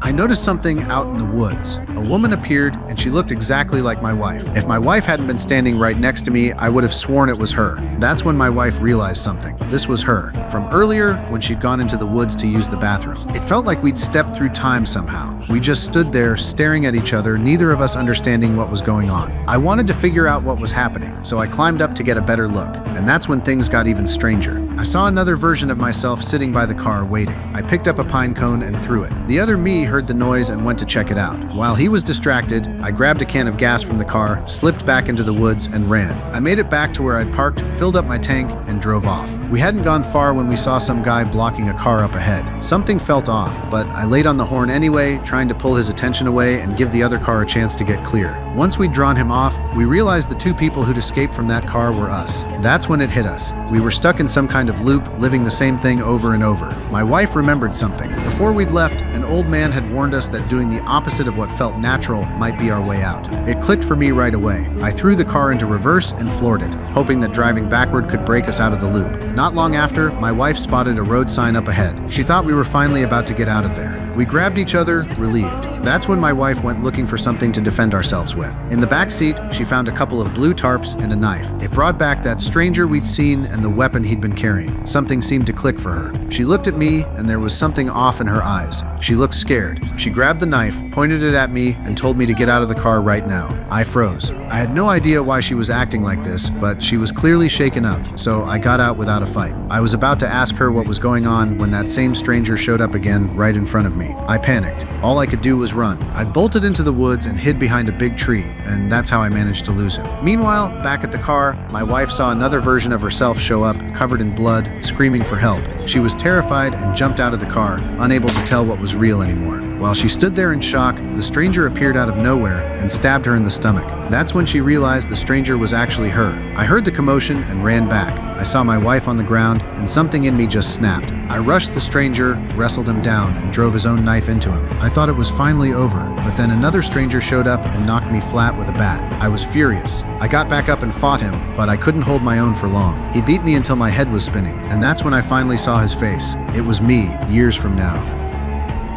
I noticed something out in the woods. A woman appeared, and she looked exactly like my wife. If my wife hadn't been standing right next to me, I would have sworn it was her. That's when my wife realized something. This was her, from earlier when she'd gone into the woods to use the bathroom. It felt like we'd stepped through time somehow. We just stood there, staring at each other, neither of us understanding what was going on. I wanted to figure out what was happening, so I climbed up to get a better look, and that's when things got even stranger. I saw another version of myself sitting by the car waiting. I picked up a pine cone and threw it. The other me heard the noise and went to check it out. While he was distracted, I grabbed a can of gas from the car, slipped back into the woods, and ran. I made it back to where I'd parked, filled up my tank, and drove off. We hadn't gone far when we saw some guy blocking a car up ahead. Something felt off, but I laid on the horn anyway, trying to pull his attention away and give the other car a chance to get clear. Once we'd drawn him off, we realized the two people who'd escaped from that car were us. That's when it hit us. We were stuck in some kind of loop, living the same thing over and over. My wife remembered something. Before we'd left, an old man had warned us that doing the opposite of what felt natural might be our way out. It clicked for me right away. I threw the car into reverse and floored it, hoping that driving backward could break us out of the loop. Not long after, my wife spotted a road sign up ahead. She thought we were finally about to get out of there. We grabbed each other, relieved. That's when my wife went looking for something to defend ourselves with. In the back seat, she found a couple of blue tarps and a knife. It brought back that stranger we'd seen and the weapon he'd been carrying. Something seemed to click for her. She looked at me, and there was something off in her eyes. She looked scared. She grabbed the knife, pointed it at me, and told me to get out of the car right now. I froze. I had no idea why she was acting like this, but she was clearly shaken up, so I got out without a fight. I was about to ask her what was going on when that same stranger showed up again right in front of me. I panicked. All I could do was run. I bolted into the woods and hid behind a big tree, and that's how I managed to lose him. Meanwhile, back at the car, my wife saw another version of herself show up, covered in blood, screaming for help. She was terrified and jumped out of the car, unable to tell what was real anymore. While she stood there in shock, the stranger appeared out of nowhere and stabbed her in the stomach. That's when she realized the stranger was actually her. I heard the commotion and ran back. I saw my wife on the ground, and something in me just snapped. I rushed the stranger, wrestled him down, and drove his own knife into him. I thought it was finally over, but then another stranger showed up and knocked me flat with a bat. I was furious. I got back up and fought him, but I couldn't hold my own for long. He beat me until my head was spinning, and that's when I finally saw his face. It was me, years from now.